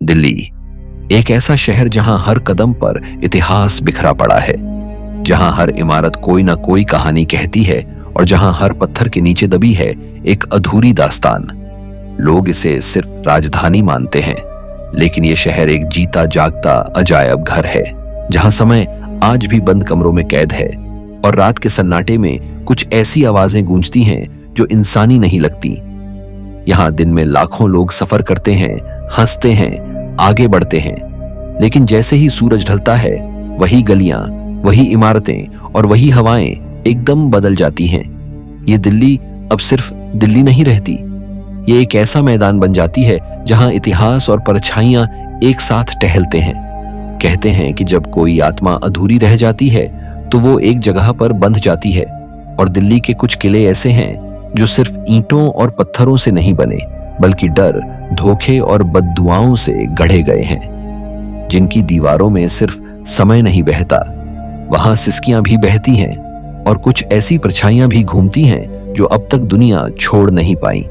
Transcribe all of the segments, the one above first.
दिल्ली एक ऐसा शहर जहां हर कदम पर इतिहास बिखरा पड़ा है, जहां हर इमारत कोई ना कोई कहानी कहती है और जहां हर पत्थर के नीचे दबी है एक अधूरी दास्तान। लोग इसे सिर्फ राजधानी मानते हैं, लेकिन यह शहर एक जीता जागता अजायब घर है, जहां समय आज भी बंद कमरों में कैद है और रात के सन्नाटे में कुछ ऐसी आवाजें गूंजती हैं जो इंसानी नहीं लगती। यहां दिन में लाखों लोग सफर करते हैं, हंसते हैं, आगे बढ़ते हैं, लेकिन जैसे ही सूरज ढलता है वही गलियां, वही इमारतें और वही हवाएं एकदम बदल जाती हैं। ये दिल्ली अब सिर्फ दिल्ली नहीं रहती, ये एक ऐसा मैदान बन जाती है जहां इतिहास और परछाइयां एक साथ टहलते हैं। कहते हैं कि जब कोई आत्मा अधूरी रह जाती है तो वो एक जगह पर बंध जाती है, और दिल्ली के कुछ किले ऐसे हैं जो सिर्फ ईंटों और पत्थरों से नहीं बने, बल्कि डर, धोखे और बद्दुआओं से गढ़े गए हैं। जिनकी दीवारों में सिर्फ समय नहीं बहता, वहां सिसकियां भी बहती हैं और कुछ ऐसी परछाइयां भी घूमती हैं जो अब तक दुनिया छोड़ नहीं पाई।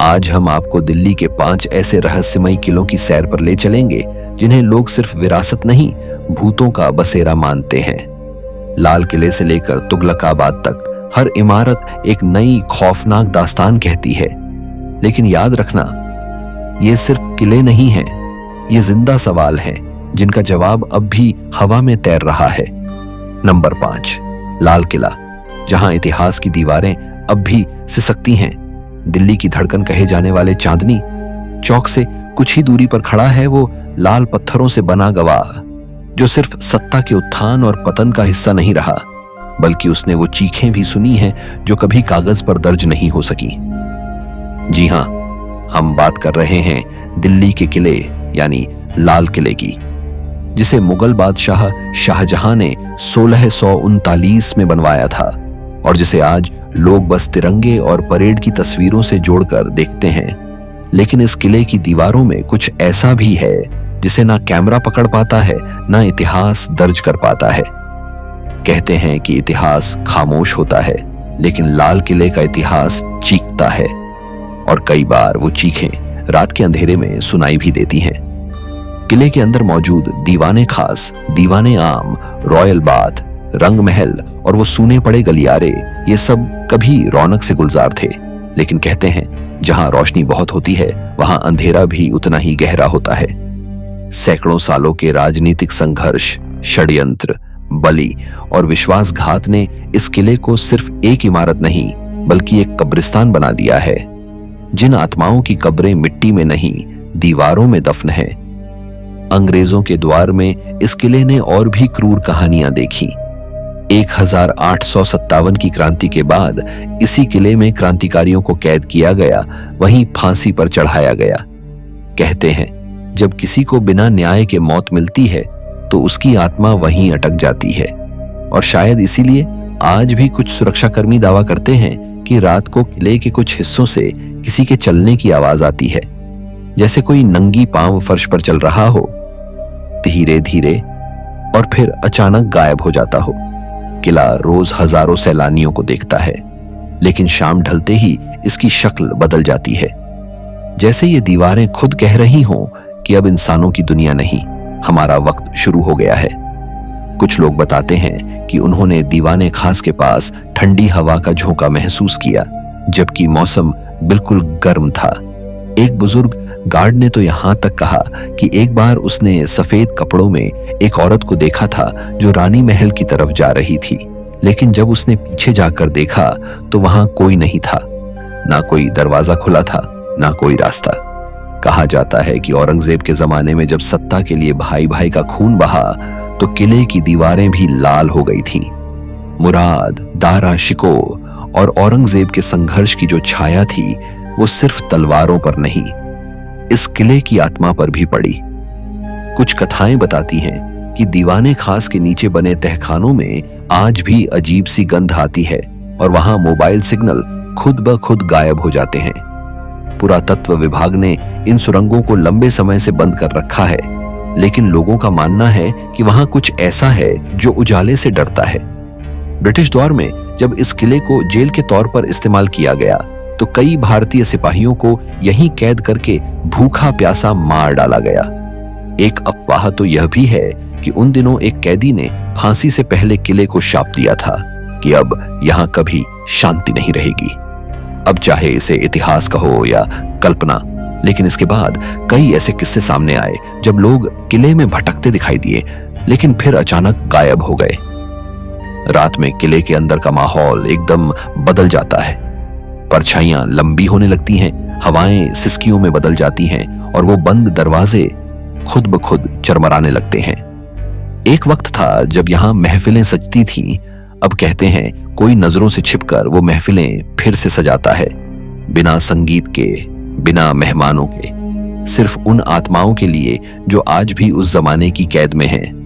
आज हम आपको दिल्ली के 5 ऐसे रहस्यमयी किलों की सैर पर ले चलेंगे जिन्हें लोग सिर्फ विरासत नहीं, भूतों का बसेरा मानते हैं। लाल किले से लेकर तुगलकाबाद तक हर इमारत एक नई खौफनाक दास्तान कहती है। लेकिन याद रखना, ये सिर्फ किले नहीं हैं, ये जिंदा सवाल हैं जिनका जवाब अब भी हवा में तैर रहा है। नंबर 5, लाल किला, जहां इतिहास की दीवारें अब भी सिसकती हैं। दिल्ली की धड़कन कहे जाने वाले चांदनी चौक से कुछ ही दूरी पर खड़ा है वो लाल पत्थरों से बना गवाह, जो सिर्फ सत्ता के उत्थान और पतन का हिस्सा नहीं रहा, बल्कि उसने वो चीखें भी सुनी हैं जो कभी कागज पर दर्ज नहीं हो सकी। जी हां, हम बात कर रहे हैं दिल्ली के किले यानी लाल किले की, जिसे मुगल बादशाह शाहजहां ने 1639 में बनवाया था और जिसे आज लोग बस तिरंगे और परेड की तस्वीरों से जोड़कर देखते हैं। लेकिन इस किले की दीवारों में कुछ ऐसा भी है जिसे ना कैमरा पकड़ पाता है, ना इतिहास दर्ज कर पाता है। कहते हैं कि इतिहास खामोश होता है, लेकिन लाल किले का इतिहास चीखता है, और कई बार वो चीखें रात के अंधेरे में सुनाई भी देती हैं। किले के अंदर मौजूद दीवाने खास, दीवाने आम, रॉयल बाथ, रंग महल और वो सूने पड़े गलियारे, ये सब कभी रौनक से गुलजार थे। लेकिन कहते हैं जहां रोशनी बहुत होती है वहां अंधेरा भी उतना ही गहरा होता है। सैकड़ों सालों के राजनीतिक संघर्ष, षड्यंत्र, बलि और विश्वासघात ने इस किले को सिर्फ एक इमारत नहीं बल्कि एक कब्रिस्तान बना दिया है, जिन आत्माओं की कब्रें मिट्टी में नहीं दीवारों में दफन हैं। अंग्रेजों के द्वार में इस किले ने और भी क्रूर कहानियां देखी। 1857 की क्रांति के बाद इसी किले में क्रांतिकारियों को कैद किया गया, वहीं फांसी पर चढ़ाया गया। कहते हैं जब किसी को बिना न्याय के मौत मिलती है तो उसकी आत्मा वहीं अटक जाती है, और शायद इसीलिए आज भी कुछ सुरक्षाकर्मी दावा करते हैं कि रात को किले के कुछ हिस्सों से किसी के चलने की आवाज आती है, जैसे कोई नंगी पांव फर्श पर चल रहा हो, धीरे धीरे, और फिर अचानक गायब हो जाता हो। किला रोज हजारों सैलानियों को देखता है, लेकिन शाम ढलते ही इसकी शक्ल बदल जाती है, जैसे ये दीवारें खुद कह रही हों कि अब इंसानों की दुनिया नहीं, हमारा वक्त शुरू हो गया है। कुछ लोग बताते हैं कि उन्होंने दीवाने खास के पास ठंडी हवा का झोंका महसूस किया, जबकि मौसम बिल्कुल गर्म था। एक बुजुर्ग गार्ड ने तो यहां तक कहा कि एक बार उसने सफेद कपड़ों में एक औरत को देखा था जो रानी महल की तरफ जा रही थी, लेकिन जब उसने पीछे जाकर देखा तो वहां कोई नहीं था, ना कोई दरवाजा खुला था, ना कोई रास्ता। कहा जाता है कि औरंगजेब के जमाने में जब सत्ता के लिए भाई भाई का खून बहा तो किले की दीवारें भी लाल हो गई थीं। मुराद, दारा शिको और औरंगजेब के संघर्ष की जो छाया थी वो सिर्फ तलवारों पर नहीं, इस किले की आत्मा पर भी पड़ी। कुछ कथाएं बताती हैं कि दीवाने खास के नीचे बने तहखानों में आज भी अजीब सी गंध आती है और वहां मोबाइल सिग्नल खुद ब खुद गायब हो जाते हैं। पुरातत्व विभाग ने इन सुरंगों को लंबे समय से बंद कर रखा है, लेकिन लोगों का मानना है कि वहां कुछ ऐसा है जो उजाले से डरता है। ब्रिटिश दौर में जब इस किले को जेल के तौर पर इस्तेमाल किया गया तो कई भारतीय सिपाहियों को यहीं कैद करके भूखा प्यासा मार डाला गया। एक अफवाह तो यह भी है कि उन दिनों एक कैदी ने फांसी से पहले किले को शाप दिया था कि अब यहां कभी शांति नहीं रहेगी। अब चाहे इसे इतिहास कहो या कल्पना, लेकिन इसके बाद कई ऐसे किस्से सामने आए जब लोग किले में भटकते दिखाई दिए लेकिन फिर अचानक गायब हो गए। रात में किले के अंदर का माहौल एकदम बदल जाता है। परछाइयां लंबी होने लगती हैं, हवाएं सिसकियों में बदल जाती हैं और वो बंद दरवाजे खुद ब खुद चरमराने लगते हैं। एक वक्त था जब यहां महफिलें सजती थीं। अब कहते हैं कोई नजरों से छिपकर वो महफिलें फिर से सजाता है, बिना संगीत के, बिना मेहमानों के, सिर्फ उन आत्माओं के लिए जो आज भी उस जमाने की कैद में हैं।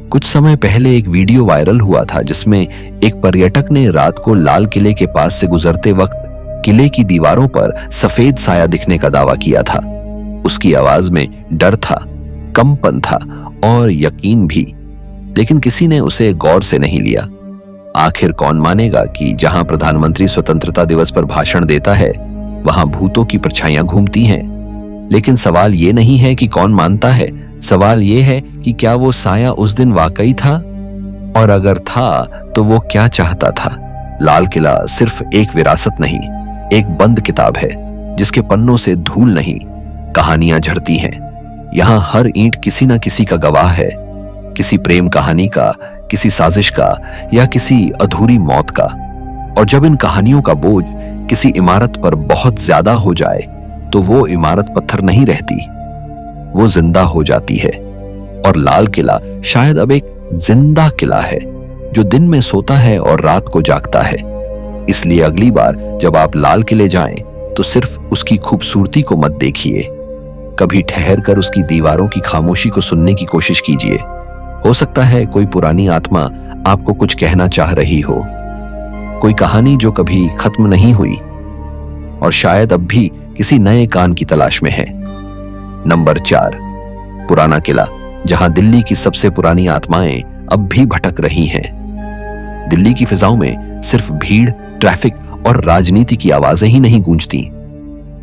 कुछ समय पहले एक वीडियो वायरल हुआ था जिसमें एक पर्यटक ने रात को लाल किले के पास से गुजरते वक्त किले की दीवारों पर सफेद साया दिखने का दावा किया था। उसकी आवाज में डर था, कंपन था और यकीन भी, लेकिन किसी ने उसे गौर से नहीं लिया। आखिर कौन मानेगा कि जहां प्रधानमंत्री स्वतंत्रता दिवस पर भाषण देता है वहां भूतों की परछाइयां घूमती हैं। लेकिन सवाल ये नहीं है कि कौन मानता है, सवाल ये है कि क्या वो साया उस दिन वाकई था, और अगर था तो वो क्या चाहता था। लाल किला सिर्फ एक विरासत नहीं, एक बंद किताब है जिसके पन्नों से धूल नहीं, कहानियां झरती हैं। यहां हर ईंट किसी ना किसी का गवाह है, किसी प्रेम कहानी का, किसी साजिश का या किसी अधूरी मौत का। और जब इन कहानियों का बोझ किसी इमारत पर बहुत ज्यादा हो जाए तो वो इमारत पत्थर नहीं रहती, वो जिंदा हो जाती है। और लाल किला शायद अब एक जिंदा किला है जो दिन में सोता है और रात को जागता है। इसलिए अगली बार जब आप लाल किले जाएं तो सिर्फ उसकी खूबसूरती को मत देखिए, कभी ठहर कर उसकी दीवारों की खामोशी को सुनने की कोशिश कीजिए। हो सकता है कोई पुरानी आत्मा आपको कुछ कहना चाह रही हो, कोई कहानी जो कभी खत्म नहीं हुई और शायद अब भी किसी नए कान की तलाश में है। नंबर 4, पुराना किला, जहां दिल्ली की सबसे पुरानी आत्माएं अब भी भटक रही हैं। दिल्ली की फिजाओं में सिर्फ भीड़, ट्रैफिक और राजनीति की आवाजें ही नहीं गूंजती,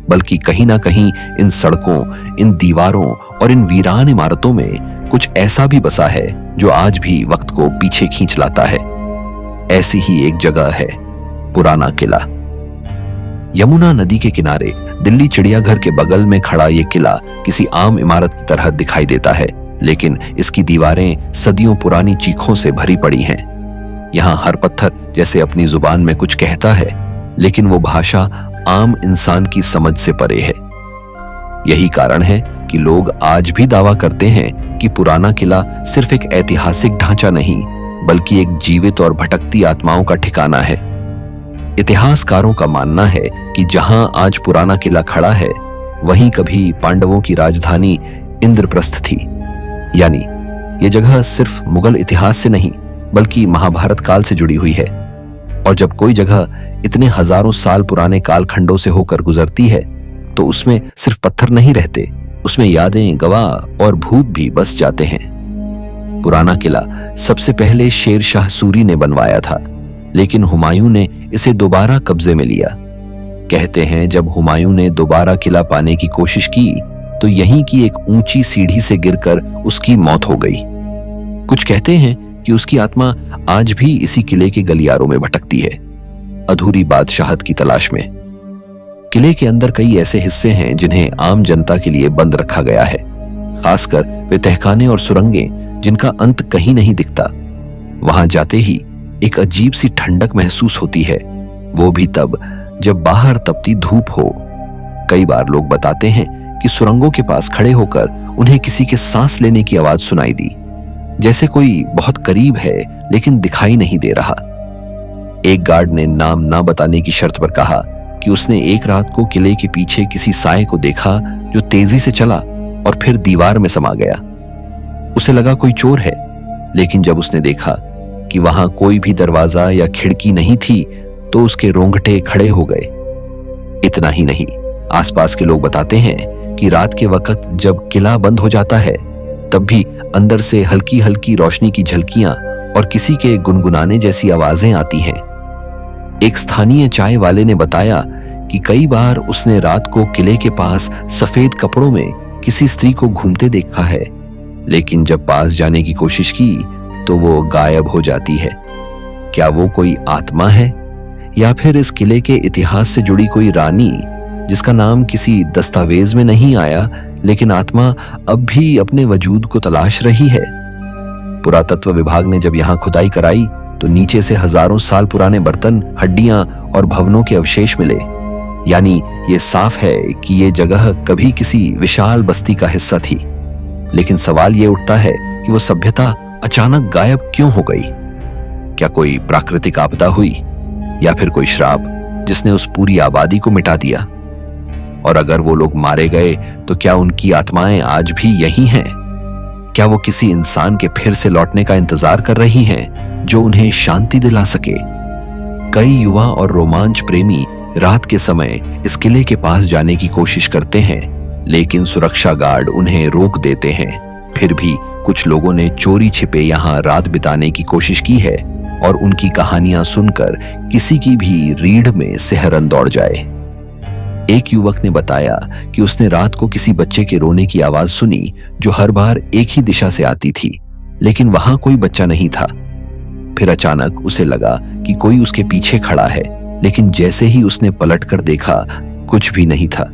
बल्कि कहीं ना कहीं इन सड़कों, इन दीवारों और इन वीरान इमारतों में कुछ ऐसा भी बसा है जो आज भी वक्त को पीछे खींच लाता है। ऐसी ही एक जगह है पुराना किला। यमुना नदी के किनारे दिल्ली चिड़ियाघर के बगल में खड़ा ये किला किसी आम इमारत की तरह दिखाई देता है, लेकिन इसकी दीवारें सदियों पुरानी चीखों से भरी पड़ी हैं। यहां हर पत्थर जैसे अपनी जुबान में कुछ कहता है, लेकिन वो भाषा आम इंसान की समझ से परे है। यही कारण है कि लोग आज भी दावा करते हैं कि पुराना किला सिर्फ एक ऐतिहासिक ढांचा नहीं, बल्कि एक जीवित और भटकती आत्माओं का ठिकाना है। इतिहासकारों का मानना है कि जहां आज पुराना किला खड़ा है, वहीं कभी पांडवों की राजधानी इंद्रप्रस्थ थी। यानी ये जगह सिर्फ मुगल इतिहास से नहीं, बल्कि महाभारत काल से जुड़ी हुई है। और जब कोई जगह इतने हजारों साल पुराने कालखंडों से होकर गुजरती है, तो उसमें सिर्फ पत्थर नहीं रहते, उसमें यादें, गवाह और भूत भी बस जाते हैं। पुराना किला सबसे पहले शेर शाह सूरी ने बनवाया था, लेकिन हुमायूं ने इसे दोबारा कब्जे में लिया। कहते हैं जब हुमायूं ने दोबारा किला पाने की कोशिश की तो यहीं की एक ऊंची सीढ़ी से गिरकर उसकी मौत हो गई। कुछ कहते हैं कि उसकी आत्मा आज भी इसी किले के गलियारों में भटकती है, अधूरी बादशाहत की तलाश में। किले के अंदर कई ऐसे हिस्से हैं जिन्हें आम जनता के लिए बंद रखा गया है, खासकर वे तहखाने और सुरंगें जिनका अंत कहीं नहीं दिखता। वहां जाते ही एक अजीब सी ठंडक महसूस होती है, वो भी तब जब बाहर तपती धूप हो। कई बार लोग बताते हैं कि सुरंगों के पास खड़े होकर उन्हें किसी के सांस लेने की आवाज सुनाई दी, जैसे कोई बहुत करीब है लेकिन दिखाई नहीं दे रहा। एक गार्ड ने नाम ना बताने की शर्त पर कहा कि उसने एक रात को किले के पीछे किसी साए को देखा जो तेजी से चला और फिर दीवार में समा गया। उसे लगा कोई चोर है, लेकिन जब उसने देखा कि वहां कोई भी दरवाजा या खिड़की नहीं थी तो उसके रोंगटे खड़े हो गए। इतना ही नहीं, आसपास के लोग बताते हैं कि रात के वक्त जब किला बंद हो जाता है तब भी अंदर से हल्की हल्की रोशनी की झलकियां और किसी के गुनगुनाने जैसी आवाजें आती हैं। एक स्थानीय चाय वाले ने बताया कि कई बार उसने रात को किले के पास सफेद कपड़ों में किसी स्त्री को घूमते देखा है, लेकिन जब पास जाने की कोशिश की तो वो गायब हो जाती है। क्या वो कोई आत्मा है या फिर इस किले के इतिहास से जुड़ी कोई रानी जिसका नाम किसी दस्तावेज में नहीं आया, लेकिन आत्मा अब भी अपने वजूद को तलाश रही है? पुरातत्व विभाग ने जब यहाँ खुदाई कराई तो नीचे से हजारों साल पुराने बर्तन, हड्डियां और भवनों के अवशेष मिले। यानी ये साफ है कि ये जगह कभी किसी विशाल बस्ती का हिस्सा थी। लेकिन सवाल ये उठता है कि वो सभ्यता अचानक गायब क्यों हो गई? क्या कोई प्राकृतिक आपदा हुई या फिर कोई श्राप जिसने उस पूरी आबादी को मिटा दिया? और अगर वो लोग मारे गए तो क्या उनकी आत्माएं आज भी यही हैं? क्या वो किसी इंसान के फिर से लौटने का इंतजार कर रही हैं जो उन्हें शांति दिला सके? कई युवा और रोमांच प्रेमी रात के समय इस किले के पास जाने की कोशिश करते हैं, लेकिन सुरक्षा गार्ड उन्हें रोक देते हैं। फिर भी कुछ लोगों ने चोरी छिपे यहाँ रात बिताने की कोशिश की है और उनकी कहानियां सुनकर किसी की भी रीढ़ में सिहरन दौड़ जाए। एक युवक ने बताया कि उसने रात को किसी बच्चे के रोने की आवाज सुनी जो हर बार एक ही दिशा से आती थी, लेकिन वहां कोई बच्चा नहीं था। फिर अचानक उसे लगा कि कोई उसके पीछे खड़ा है, लेकिन जैसे ही उसने पलटकर देखा कुछ भी नहीं था।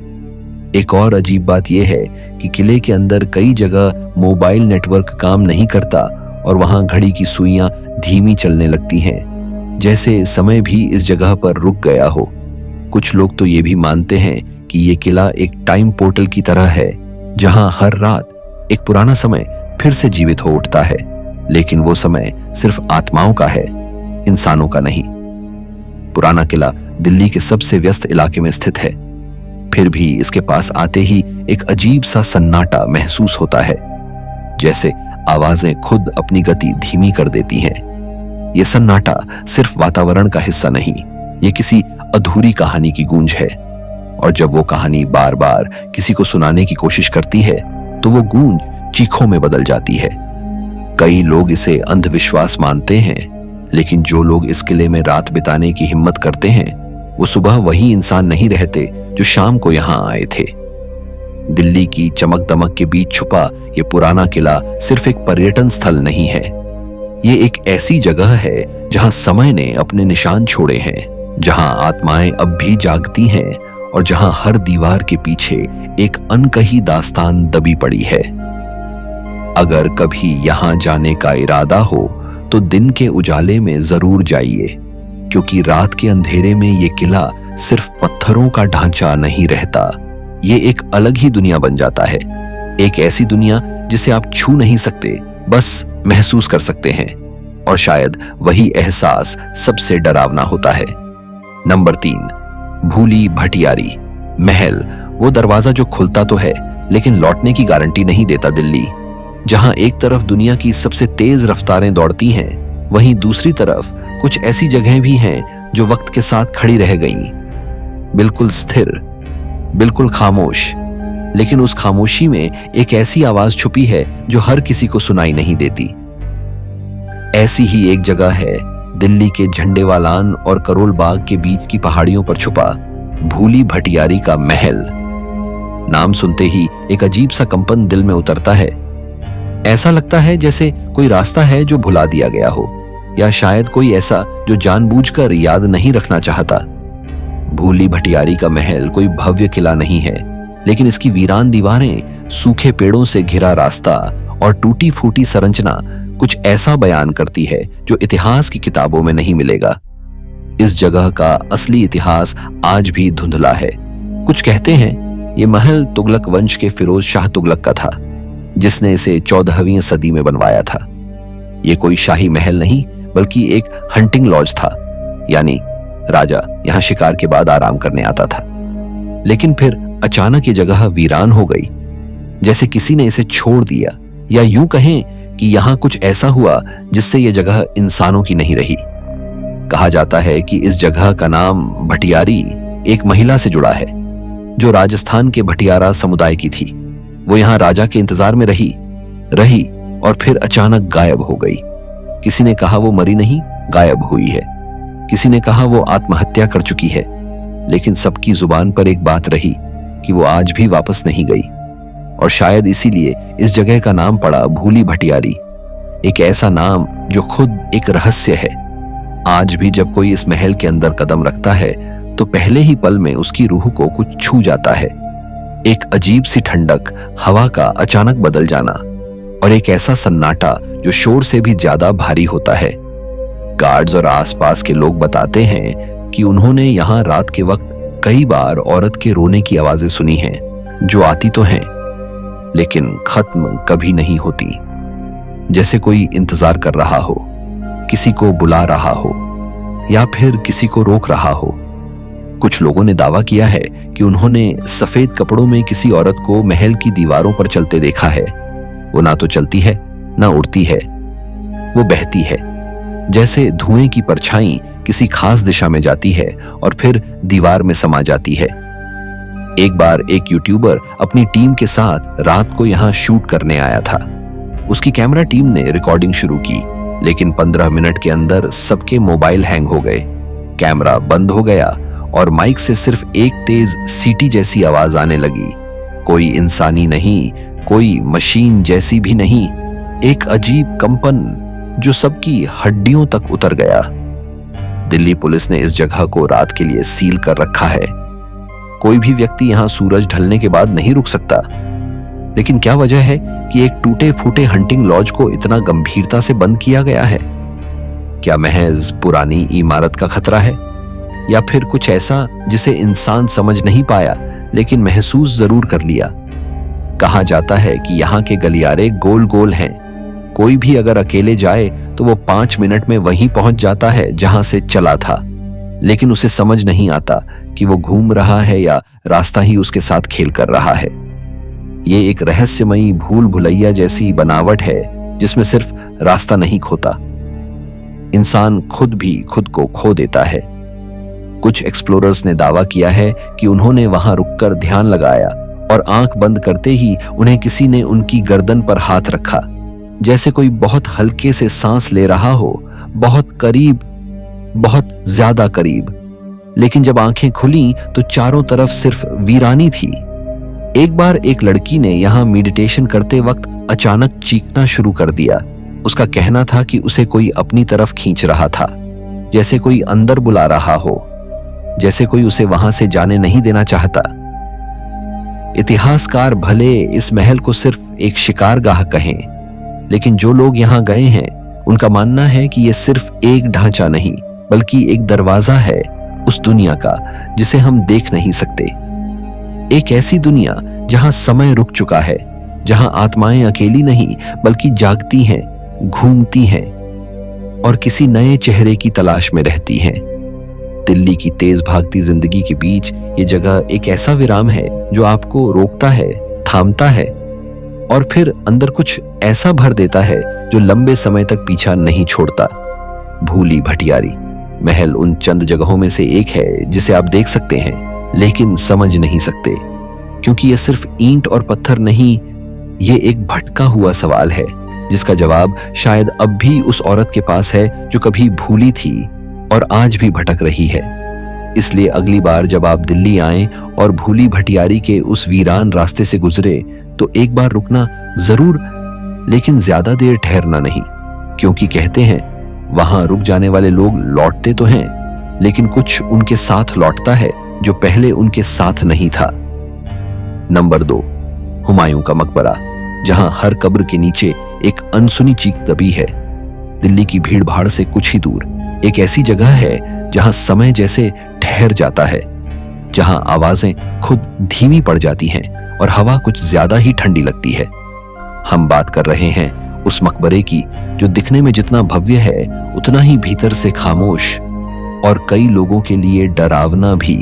एक और अजीब बात यह है कि किले के अंदर कई जगह मोबाइल नेटवर्क काम नहीं करता और वहां घड़ी की सुइयां धीमी चलने लगती हैं, जैसे समय भी इस जगह पर रुक गया हो। कुछ लोग तो ये भी मानते हैं कि ये किला एक टाइम पोर्टल की तरह है, जहां हर रात एक पुराना समय फिर से जीवित हो उठता है, लेकिन वो समय सिर्फ आत्माओं का है, इंसानों का नहीं। पुराना किला दिल्ली के सबसे व्यस्त इलाके में स्थित है, फिर भी इसके पास आते ही एक अजीब सा सन्नाटा महसूस होता है, जैसे आवाजें खुद अपनी गति धीमी कर देती हैं। ये सन्नाटा सिर्फ वातावरण का हिस्सा नहीं, ये किसी अधूरी कहानी की गूंज है। और जब वो कहानी बार बार किसी को सुनाने की कोशिश करती है तो वो गूंज चीखों में बदल जाती है। कई लोग इसे अंधविश्वास मानते हैं, लेकिन जो लोग इस किले में रात बिताने की हिम्मत करते हैं वो सुबह वही इंसान नहीं रहते जो शाम को यहाँ आए थे। दिल्ली की चमक दमक के बीच छुपा ये पुराना किला सिर्फ एक पर्यटन स्थल नहीं है, ये एक ऐसी जगह है जहां समय ने अपने निशान छोड़े हैं, जहां आत्माएं अब भी जागती हैं और जहां हर दीवार के पीछे एक अनकही दास्तान दबी पड़ी है। अगर कभी यहां जाने का इरादा हो तो दिन के उजाले में जरूर जाइए, क्योंकि रात के अंधेरे में ये किला सिर्फ पत्थरों का ढांचा नहीं रहता, ये एक अलग ही दुनिया बन जाता है। एक ऐसी दुनिया जिसे आप छू नहीं सकते, बस महसूस कर सकते हैं, और शायद वही एहसास सबसे डरावना होता है। नंबर 3, भूली भटियारी महल। वो दरवाजा जो खुलता तो है लेकिन लौटने की गारंटी नहीं देता दिल्ली। जहां एक तरफ दुनिया की सबसे तेज रफ्तारें दौड़ती हैं, वहीं दूसरी तरफ कुछ ऐसी जगहें भी हैं जो वक्त के साथ खड़ी रह गईं, बिल्कुल स्थिर, बिल्कुल खामोश। लेकिन उस खामोशी में एक ऐसी आवाज छुपी है जो हर किसी को सुनाई नहीं देती। ऐसी ही एक जगह है दिल्ली के झंडेवालान और करोल बाग के बीच की पहाड़ियों पर छुपा भूली भटियारी का महल। नाम सुनते ही एक अजीब सा कंपन दिल में उतरता है। ऐसा लगता है जैसे कोई रास्ता है जो भुला दिया गया हो, या शायद कोई ऐसा जो जानबूझकर याद नहीं रखना चाहता। भूली भटियारी का महल कोई भव्य किला नहीं है, लेकिन इसकी वीरान दीवारें, सूखे पेड़ों से घिरा रास्ता और टूटी फूटी संरचना कुछ ऐसा बयान करती है जो इतिहास की किताबों में नहीं मिलेगा। इस जगह का असली इतिहास आज भी धुंधला है। कुछ कहते हैं ये महल तुगलक वंश के फिरोज शाह तुगलक का था, जिसने इसे 14वीं सदी में बनवाया था। ये कोई शाही महल नहीं बल्कि एक हंटिंग लॉज था, यानी राजा यहाँ शिकार के बाद आराम करने आता था। लेकिन फिर अचानक ये जगह वीरान हो गई, जैसे किसी ने इसे छोड़ दिया, या यूं कहें कि यहाँ कुछ ऐसा हुआ जिससे ये जगह इंसानों की नहीं रही। कहा जाता है कि इस जगह का नाम भटियारी एक महिला से जुड़ा है जो राजस्थान के भटियारा समुदाय की थी। वो यहाँ राजा के इंतजार में रही और फिर अचानक गायब हो गई। किसी ने कहा वो मरी नहीं, गायब हुई है। किसी ने कहा वो आत्महत्या कर चुकी है। लेकिन सबकी जुबान पर एक बात रही कि वो आज भी वापस नहीं गई। और शायद इसीलिए इस जगह का नाम पड़ा भूली भटियारी, एक ऐसा नाम जो खुद एक रहस्य है। आज भी जब कोई इस महल के अंदर कदम रखता है तो पहले ही पल में उसकी रूह को कुछ छू जाता है। एक अजीब सी ठंडक, हवा का अचानक बदल जाना और एक ऐसा सन्नाटा जो शोर से भी ज्यादा भारी होता है। गार्ड्स और आसपास के लोग बताते हैं कि उन्होंने यहाँ रात के वक्त कई बार औरत के रोने की आवाजें सुनी हैं, जो आती तो हैं लेकिन खत्म कभी नहीं होती। जैसे कोई इंतजार कर रहा हो, किसी को बुला रहा हो या फिर किसी को रोक रहा हो। कुछ लोगों ने दावा किया है कि उन्होंने सफेद कपड़ों में किसी औरत को महल की दीवारों पर चलते देखा है। वो ना तो चलती है ना उड़ती है, वो बहती है, जैसे धुएं की परछाई किसी खास दिशा में जाती है और फिर दीवार में समा जाती है। एक बार एक यूट्यूबर अपनी टीम के साथ रात को यहां शूट करने आया था। उसकी कैमरा टीम ने रिकॉर्डिंग शुरू की, लेकिन 15 मिनट के अंदर सबके मोबाइल हैंग हो गए, कैमरा बंद हो गया और माइक से सिर्फ एक तेज सीटी जैसी आवाज आने लगी। कोई इंसानी नहीं, कोई मशीन जैसी भी नहीं, एक अजीब कंपन जो सबकी हड्डियों तक उतर गया। दिल्ली पुलिस ने इस जगह को रात के लिए सील कर रखा है। कोई भी व्यक्ति यहां सूरज ढलने के बाद नहीं रुक सकता। लेकिन क्या वजह है कि एक टूटे फूटे हंटिंग लॉज को इतना गंभीरता से बंद किया गया है? क्या महज पुरानी इमारत का खतरा है या फिर कुछ ऐसा जिसे इंसान समझ नहीं पाया लेकिन महसूस जरूर कर लिया? कहा जाता है कि यहाँ के गलियारे गोल गोल हैं। कोई भी अगर अकेले जाए तो वो 5 मिनट में वहीं पहुंच जाता है जहां से चला था, लेकिन उसे समझ नहीं आता कि वो घूम रहा है या रास्ता ही उसके साथ खेल कर रहा है। ये एक रहस्यमयी भूल भुलैया जैसी बनावट है जिसमें सिर्फ रास्ता नहीं खोता, इंसान खुद भी खुद को खो देता है। कुछ एक्सप्लोरर्स ने दावा किया है कि उन्होंने वहां रुककर ध्यान लगाया और आंख बंद करते ही उन्हें किसी ने उनकी गर्दन पर हाथ रखा, जैसे कोई बहुत हल्के से सांस ले रहा हो, बहुत करीब, बहुत ज्यादा करीब। लेकिन जब आंखें खुली तो चारों तरफ सिर्फ वीरानी थी। एक बार एक लड़की ने यहां मेडिटेशन करते वक्त अचानक चीखना शुरू कर दिया। उसका कहना था कि उसे कोई अपनी तरफ खींच रहा था, जैसे कोई अंदर बुला रहा हो, जैसे कोई उसे वहां से जाने नहीं देना चाहता। इतिहासकार भले इस महल को सिर्फ एक शिकारगाह कहें, लेकिन जो लोग यहां गए हैं उनका मानना है कि यह सिर्फ एक ढांचा नहीं बल्कि एक दरवाजा है उस दुनिया का जिसे हम देख नहीं सकते। एक ऐसी दुनिया जहां समय रुक चुका है, जहां आत्माएं अकेली नहीं बल्कि जागती हैं, घूमती हैं और किसी नए चेहरे की तलाश में रहती हैं। दिल्ली की तेज भागती जिंदगी के बीच ये जगह एक ऐसा विराम है जो आपको रोकता है, थामता है और फिर अंदर कुछ ऐसा भर देता है जो लंबे समय तक पीछा नहीं छोड़ता। भूली भटियारी महल उन चंद जगहों में से एक है जिसे आप देख सकते हैं लेकिन समझ नहीं सकते, क्योंकि यह सिर्फ ईंट और पत्थर नहीं, ये एक भटका हुआ सवाल है जिसका जवाब शायद अब भी उस औरत के पास है जो कभी भूली थी और आज भी भटक रही है। इसलिए अगली बार जब आप दिल्ली आएं और भूली भटियारी के उस वीरान रास्ते से गुजरे तो एक बार रुकना जरूर, लेकिन ज्यादा देर ठहरना नहीं, क्योंकि कहते हैं वहां रुक जाने वाले लोग लौटते तो हैं लेकिन कुछ उनके साथ लौटता है जो पहले उनके साथ नहीं था। नंबर 2, हुमायूं का मकबरा, जहां हर कब्र के नीचे एक अनसुनी चीख दबी है। दिल्ली की भीड़ भाड़ से कुछ ही दूर एक ऐसी जगह है जहां समय जैसे ठहर जाता है, जहां आवाजें खुद धीमी पड़ जाती हैं और हवा कुछ ज्यादा ही ठंडी लगती है। हम बात कर रहे हैं उस मकबरे की जो दिखने में जितना भव्य है उतना ही भीतर से खामोश और कई लोगों के लिए डरावना भी।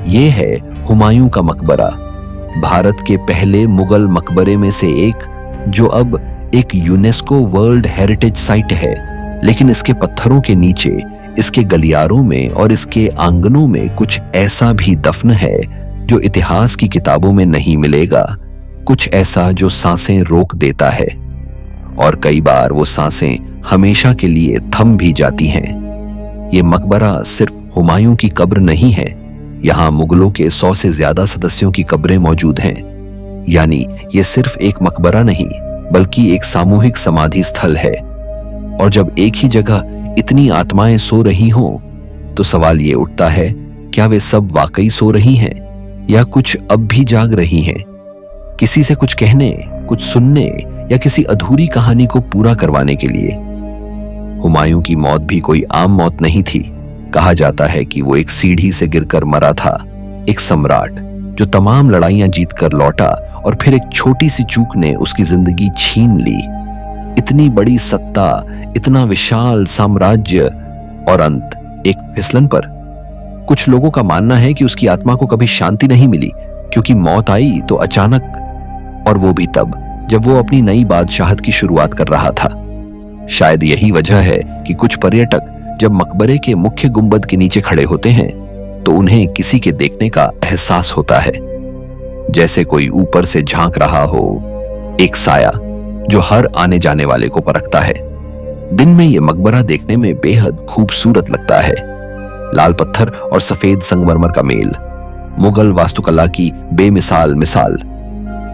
ये है हुमायूं का मकबरा, भारत के पहले मुगल मकबरे में से एक, जो अब एक यूनेस्को वर्ल्ड हेरिटेज साइट है। लेकिन इसके पत्थरों के नीचे, इसके गलियारों में और इसके आंगनों में कुछ ऐसा भी दफन है जो इतिहास की किताबों में नहीं मिलेगा। कुछ ऐसा जो सांसें रोक देता है और कई बार वो सांसें हमेशा के लिए थम भी जाती हैं। ये मकबरा सिर्फ हुमायूं की कब्र नहीं है, यहाँ मुगलों के 100 से ज्यादा सदस्यों की कब्रें मौजूद हैं। यानी ये सिर्फ एक मकबरा नहीं बल्कि एक सामूहिक समाधि स्थल है। और जब एक ही जगह इतनी आत्माएं सो रही हों तो सवाल ये उठता है, क्या वे सब वाकई सो रही हैं या कुछ अब भी जाग रही हैं, किसी से कुछ कहने, कुछ सुनने या किसी अधूरी कहानी को पूरा करवाने के लिए। हुमायूं की मौत भी कोई आम मौत नहीं थी। कहा जाता है कि वो एक सीढ़ी से गिरकर मरा था, एक सम्राट जो तमाम लड़ाइयां जीतकर लौटा और फिर एक छोटी सी चूक ने उसकी जिंदगी छीन ली। इतनी बड़ी सत्ता, इतना विशाल साम्राज्य और अंत एक फिसलन पर। कुछ लोगों का मानना है कि उसकी आत्मा को कभी शांति नहीं मिली क्योंकि मौत आई तो अचानक, और वो भी तब जब वो अपनी नई बादशाहत की शुरुआत कर रहा था। शायद यही वजह है कि कुछ पर्यटक जब मकबरे के मुख्य गुंबद के नीचे खड़े होते हैं तो उन्हें किसी के देखने का एहसास होता है, जैसे कोई ऊपर से झांक रहा हो, एक साया जो हर आने जाने वाले को परखता है। दिन में यह मकबरा देखने में बेहद खूबसूरत लगता है। लाल पत्थर और सफेद संगमरमर का मेल, मुगल वास्तुकला की बेमिसाल मिसाल।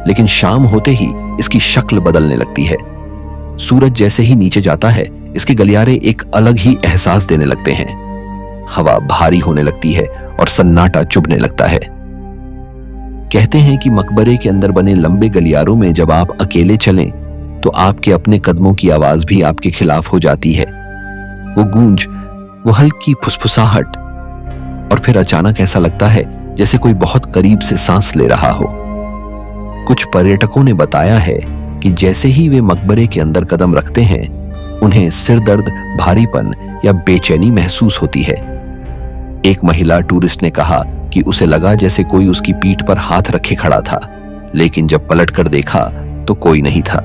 लेकिन शाम होते ही इसकी शक्ल बदलने लगती है। सूरज जैसे ही नीचे जाता है इसके गलियारे एक अलग ही एहसास देने लगते हैं। हवा भारी होने लगती है और सन्नाटा चुभने लगता है। कहते हैं कि मकबरे के अंदर बने लंबे गलियारों में जब आप अकेले चलें तो आपके अपने कदमों की आवाज भी आपके खिलाफ हो जाती है। वो गूंज, वो हल्की फुसफुसाहट, और फिर अचानक ऐसा लगता है जैसे कोई बहुत करीब से सांस ले रहा हो। कुछ पर्यटकों ने बताया है कि जैसे ही वे मकबरे के अंदर कदम रखते हैं उन्हें सिर दर्द, भारीपन या बेचैनी महसूस होती है। एक महिला टूरिस्ट ने कहा कि उसे लगा जैसे कोई उसकी पीठ पर हाथ रखे खड़ा था, लेकिन जब पलटकर देखा तो कोई नहीं था।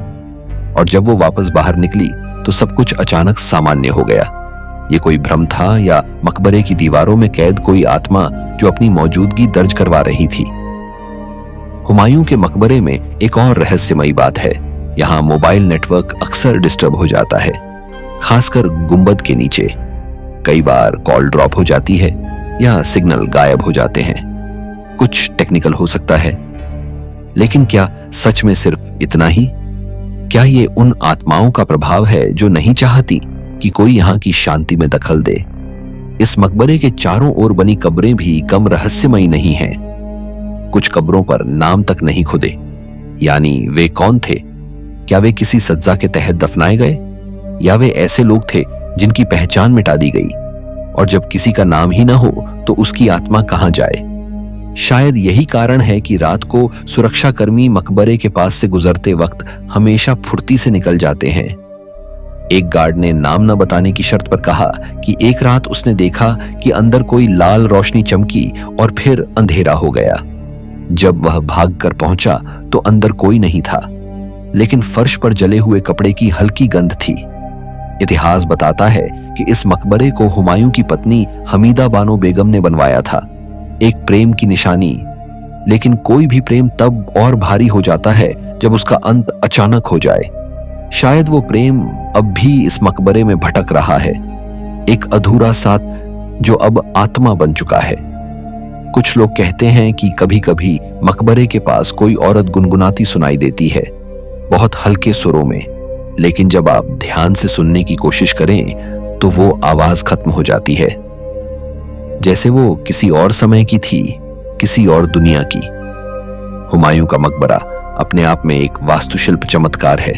और जब वो वापस बाहर निकली तो सब कुछ अचानक सामान्य हो गया। ये कोई भ्रम था या मकबरे की दीवारों में कैद कोई आत्मा जो अपनी मौजूदगी दर्ज करवा रही थी। हुमायूं के मकबरे में एक और रहस्यमयी बात है। यहाँ मोबाइल नेटवर्क अक्सर डिस्टर्ब हो जाता है, खासकर गुंबद के नीचे। कई बार कॉल ड्रॉप हो जाती है या सिग्नल गायब हो जाते हैं। कुछ टेक्निकल हो सकता है, लेकिन क्या सच में सिर्फ इतना ही? क्या ये उन आत्माओं का प्रभाव है जो नहीं चाहती कि कोई यहाँ की शांति में दखल दे? इस मकबरे के चारों ओर बनी कब्रें भी कम रहस्यमयी नहीं हैं। कुछ कब्रों पर नाम तक नहीं खुदे, यानी वे कौन थे? क्या वे किसी सज्जा के तहत दफनाए गए, या वे ऐसे लोग थे जिनकी पहचान मिटा दी गई? और जब किसी का नाम ही ना हो तो उसकी आत्मा कहां जाए? शायद यही कारण है कि रात को सुरक्षाकर्मी मकबरे के पास से गुजरते वक्त हमेशा फुर्ती से निकल जाते हैं। एक गार्ड ने नाम न बताने की शर्त पर कहा कि एक रात उसने देखा कि अंदर कोई लाल रोशनी चमकी और फिर अंधेरा हो गया। जब वह भागकर पहुंचा तो अंदर कोई नहीं था, लेकिन फर्श पर जले हुए कपड़े की हल्की गंध थी। इतिहास बताता है कि इस मकबरे को हुमायूं की पत्नी हमीदा बानो बेगम ने बनवाया था, एक प्रेम की निशानी। लेकिन कोई भी प्रेम तब और भारी हो जाता है जब उसका अंत अचानक हो जाए। शायद वो प्रेम अब भी इस मकबरे में भटक रहा है, एक अधूरा साथ जो अब आत्मा बन चुका है। कुछ लोग कहते हैं कि कभी कभी मकबरे के पास कोई औरत गुनगुनाती सुनाई देती है, बहुत हल्के सुरों में, लेकिन जब आप ध्यान से सुनने की कोशिश करें तो वो आवाज खत्म हो जाती है, जैसे वो किसी और समय की थी, किसी और दुनिया की। हुमायूं का मकबरा अपने आप में एक वास्तुशिल्प चमत्कार है,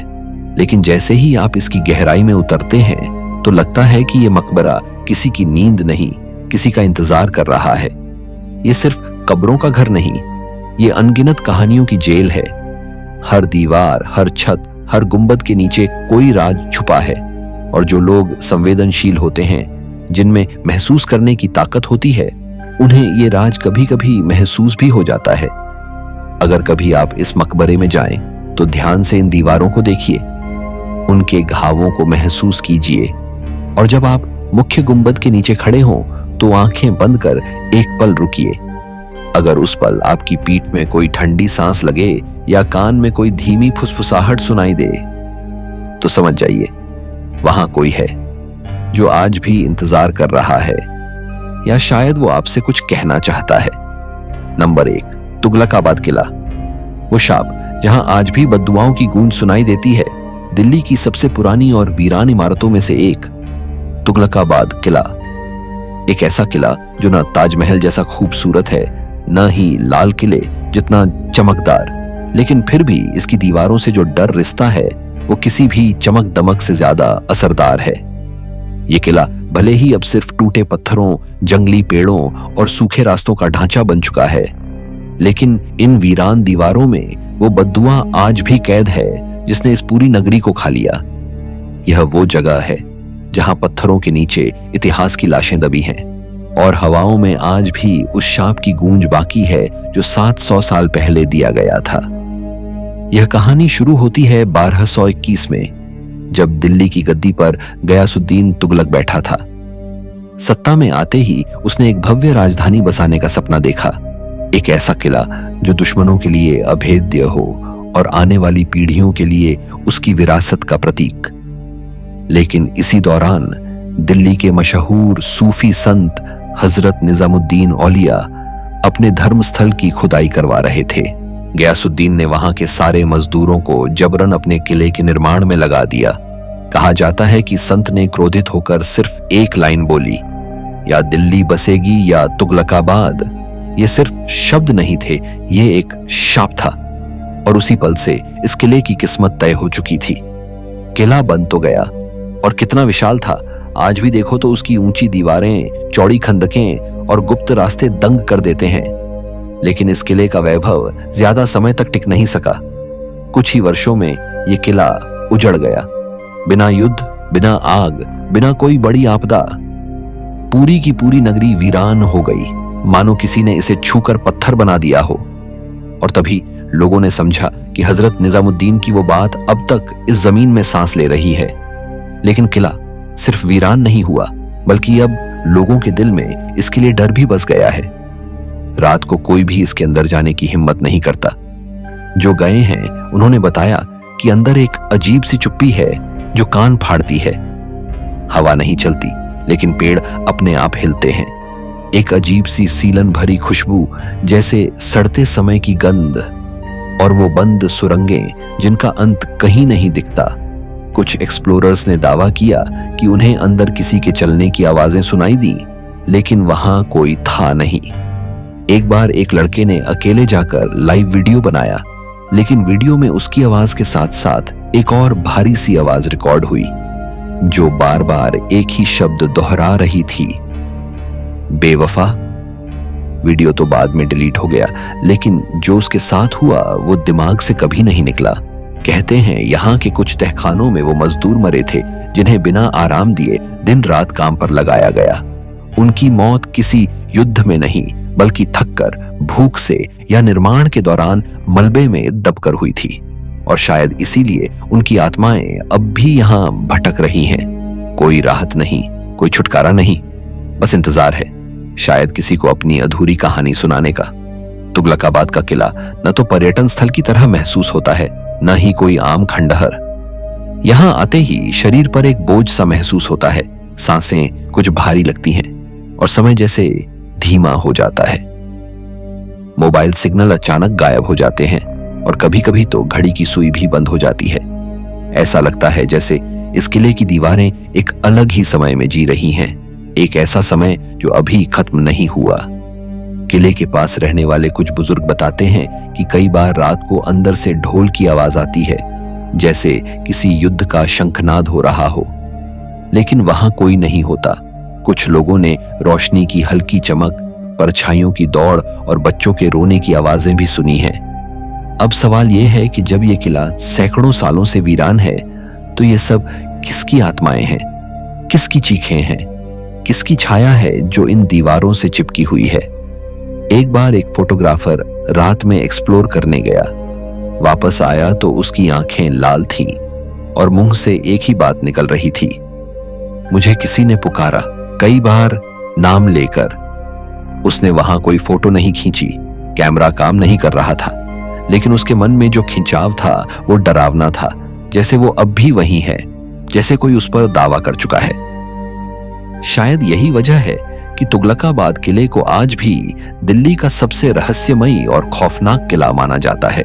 लेकिन जैसे ही आप इसकी गहराई में उतरते हैं तो लगता है कि यह मकबरा किसी की नींद नहीं, किसी का इंतजार कर रहा है। ये सिर्फ कब्रों का घर नहीं, ये अनगिनत कहानियों की जेल है। हर दीवार, हर छत, हर गुंबद के नीचे कोई राज छुपा है, और जो लोग संवेदनशील होते हैं, जिनमें महसूस करने की ताकत होती है, उन्हें ये राज कभी कभी महसूस भी हो जाता है। अगर कभी आप इस मकबरे में जाएं तो ध्यान से इन दीवारों को देखिए, उनके घावों को महसूस कीजिए, और जब आप मुख्य गुंबद के नीचे खड़े हों तो आंखें बंद कर एक पल रुकिए। अगर उस पल आपकी पीठ में कोई ठंडी सांस लगे या कान में कोई धीमी फुसफुसाहट सुनाई दे तो समझ जाइए वहां कोई है जो आज भी इंतजार कर रहा है। या शायद वो आपसे कुछ कहना चाहता है। नंबर 1, तुगलकाबाद किला। वो शाप जहां आज भी बद्दुआओं की गूंज सुनाई देती है, दिल्ली की सबसे पुरानी और वीरान इमारतों में से एक, तुगलकाबाद किला। एक ऐसा किला जो न ताजमहल जैसा खूबसूरत है, न ही लाल किले जितना चमकदार, लेकिन फिर भी इसकी दीवारों से जो डर रिश्ता है वो किसी भी चमक दमक से ज्यादा असरदार है। ये किला भले ही अब सिर्फ टूटे पत्थरों, जंगली पेड़ों और सूखे रास्तों का ढांचा बन चुका है, लेकिन इन वीरान दीवारों में वो बद्दुआ आज भी कैद है जिसने इस पूरी नगरी को खा लिया। यह वो जगह है जहां पत्थरों के नीचे इतिहास की लाशें दबी हैं और हवाओं में आज भी उस शाप की गूंज बाकी है जो 700 साल पहले दिया गया था। यह कहानी शुरू होती है 1221 में, जब दिल्ली की गद्दी पर गयासुद्दीन तुगलक बैठा था। सत्ता में आते ही उसने एक भव्य राजधानी बसाने का सपना देखा, एक ऐसा किला जो दुश्मनों के लिए अभेद्य हो और आने वाली पीढ़ियों के लिए उसकी विरासत का प्रतीक। लेकिन इसी दौरान दिल्ली के मशहूर सूफी संत हजरत निजामुद्दीन औलिया अपने धर्मस्थल की खुदाई करवा रहे थे। गयासुद्दीन ने वहां के सारे मजदूरों को जबरन अपने किले के निर्माण में लगा दिया। कहा जाता है कि संत ने क्रोधित होकर सिर्फ एक लाइन बोली, या दिल्ली बसेगी या तुगलकाबाद। ये सिर्फ शब्द नहीं थे, ये एक शाप था और उसी पल से इस किले की किस्मत तय हो चुकी थी। किला बन तो गया, और कितना विशाल था। आज भी देखो तो उसकी ऊंची दीवारें, चौड़ी खंदकें और गुप्त रास्ते दंग कर देते हैं। लेकिन इस किले का वैभव ज्यादा समय तक टिक नहीं सका। कुछ ही वर्षों में यह किला उजड़ गया, बिना युद्ध, बिना आग, बिना कोई बड़ी आपदा। पूरी की पूरी नगरी वीरान हो गई, मानो किसी ने इसे छूकर पत्थर बना दिया हो। और तभी लोगों ने समझा कि हजरत निजामुद्दीन की वो बात अब तक इस जमीन में सांस ले रही है। लेकिन किला सिर्फ वीरान नहीं हुआ, बल्कि अब लोगों के दिल में इसके लिए डर भी बस गया है। रात को कोई भी इसके अंदर जाने की हिम्मत नहीं करता। जो गए हैं उन्होंने बताया कि अंदर एक अजीब सी चुप्पी है जो कान फाड़ती है। हवा नहीं चलती, लेकिन पेड़ अपने आप हिलते हैं। एक अजीब सी सीलन भरी खुशबू, जैसे सड़ते समय की गंध, और वो बंद सुरंगें जिनका अंत कहीं नहीं दिखता। कुछ एक्सप्लोरर्स ने दावा किया कि उन्हें अंदर किसी के चलने की आवाजें सुनाई दी, लेकिन वहां कोई था नहीं। एक बार एक लड़के ने अकेले जाकर लाइव वीडियो बनाया, लेकिन वीडियो में उसकी आवाज के साथ साथ एक और भारी सी आवाज रिकॉर्ड हुई जो बार बार एक ही शब्द दोहरा रही थी, बेवफा। वीडियो तो बाद में डिलीट हो गया, लेकिन जो उसके साथ हुआ वो दिमाग से कभी नहीं निकला। कहते हैं यहाँ के कुछ तहखानों में वो मजदूर मरे थे जिन्हें बिना आराम दिए दिन रात काम पर लगाया गया। उनकी मौत किसी युद्ध में नहीं, बल्कि थककर, भूख से या निर्माण के दौरान मलबे में दबकर हुई थी। और शायद इसीलिए उनकी आत्माएं अब भी यहाँ भटक रही हैं। कोई राहत नहीं, कोई छुटकारा नहीं, बस इंतजार है, शायद किसी को अपनी अधूरी कहानी सुनाने का। तुगलकाबाद का किला न तो पर्यटन स्थल की तरह महसूस होता है, न ही कोई आम खंडहर। यहां आते ही शरीर पर एक बोझ सा महसूस होता है, सांसें कुछ भारी लगती हैं और समय जैसे धीमा हो जाता है। मोबाइल सिग्नल अचानक गायब हो जाते हैं और कभी कभी तो घड़ी की सुई भी बंद हो जाती है। ऐसा लगता है जैसे इस किले की दीवारें एक अलग ही समय में जी रही हैं, एक ऐसा समय जो अभी खत्म नहीं हुआ। किले के पास रहने वाले कुछ बुजुर्ग बताते हैं कि कई बार रात को अंदर से ढोल की आवाज आती है, जैसे किसी युद्ध का शंखनाद हो रहा हो, लेकिन वहां कोई नहीं होता। कुछ लोगों ने रोशनी की हल्की चमक, परछाइयों की दौड़ और बच्चों के रोने की आवाजें भी सुनी हैं। अब सवाल यह है कि जब यह किला सैकड़ों सालों से वीरान है, तो ये सब किसकी आत्माएं हैं, किसकी चीखें हैं, किसकी छाया है जो इन दीवारों से चिपकी हुई है। एक बार एक फोटोग्राफर रात में एक्सप्लोर करने गया, वापस आया तो उसकी आंखें लाल थीं और मुंह से एक ही बात निकल रही थी, मुझे किसी ने पुकारा, कई बार नाम लेकर। उसने वहां कोई फोटो नहीं खींची, कैमरा काम नहीं कर रहा था, लेकिन उसके मन में जो खिंचाव था वो डरावना था, जैसे वो अब भी वहीं है, जैसे कोई उस पर दावा कर चुका है। शायद यही वजह है कि तुगलकाबाद किले को आज भी दिल्ली का सबसे रहस्यमयी और खौफनाक किला माना जाता है।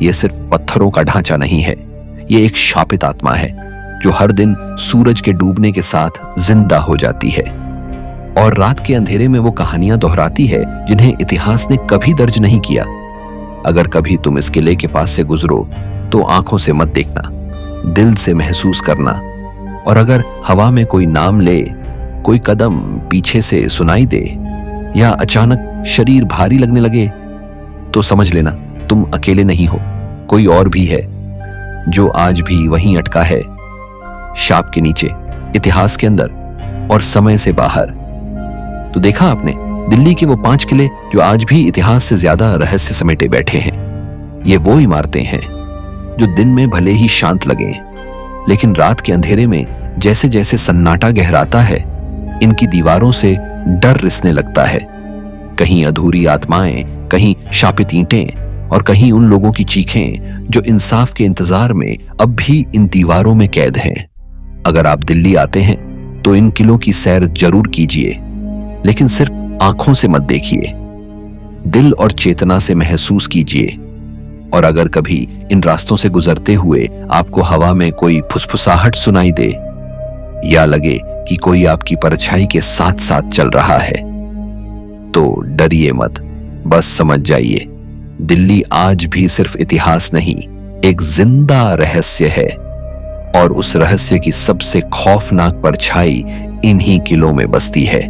यह सिर्फ पत्थरों का ढांचा नहीं है, ये एक शापित आत्मा है जो हर दिन सूरज के डूबने के साथ जिंदा हो जाती है और रात के अंधेरे में वो कहानियां दोहराती है जिन्हें इतिहास ने कभी दर्ज नहीं किया। अगर कभी तुम इस किले के पास से गुजरो तो आंखों से मत देखना, दिल से महसूस करना। और अगर हवा में कोई नाम ले, कोई कदम पीछे से सुनाई दे या अचानक शरीर भारी लगने लगे तो समझ लेना तुम अकेले नहीं हो, कोई और भी है जो आज भी वहीं अटका है, शाप के नीचे, इतिहास के अंदर और समय से बाहर। तो देखा आपने दिल्ली के वो 5 किले जो आज भी इतिहास से ज्यादा रहस्य समेटे बैठे हैं। ये वो इमारतें हैं जो दिन में भले ही शांत लगे, लेकिन रात के अंधेरे में जैसे जैसे सन्नाटा गहराता है, इनकी दीवारों से डर रिसने लगता है। कहीं अधूरी आत्माएं, कहीं शापित ईंटें और कहीं उन लोगों की चीखें जो इंसाफ के इंतजार में अब भी इन दीवारों में कैद हैं। अगर आप दिल्ली आते हैं तो इन किलों की सैर जरूर कीजिए, लेकिन सिर्फ आंखों से मत देखिए, दिल और चेतना से महसूस कीजिए। और अगर कभी इन रास्तों से गुजरते हुए आपको हवा में कोई फुसफुसाहट सुनाई दे या लगे कि कोई आपकी परछाई के साथ साथ चल रहा है, तो डरिए मत, बस समझ जाइए दिल्ली आज भी सिर्फ इतिहास नहीं, एक जिंदा रहस्य है और उस रहस्य की सबसे खौफनाक परछाई इन्हीं किलों में बसती है।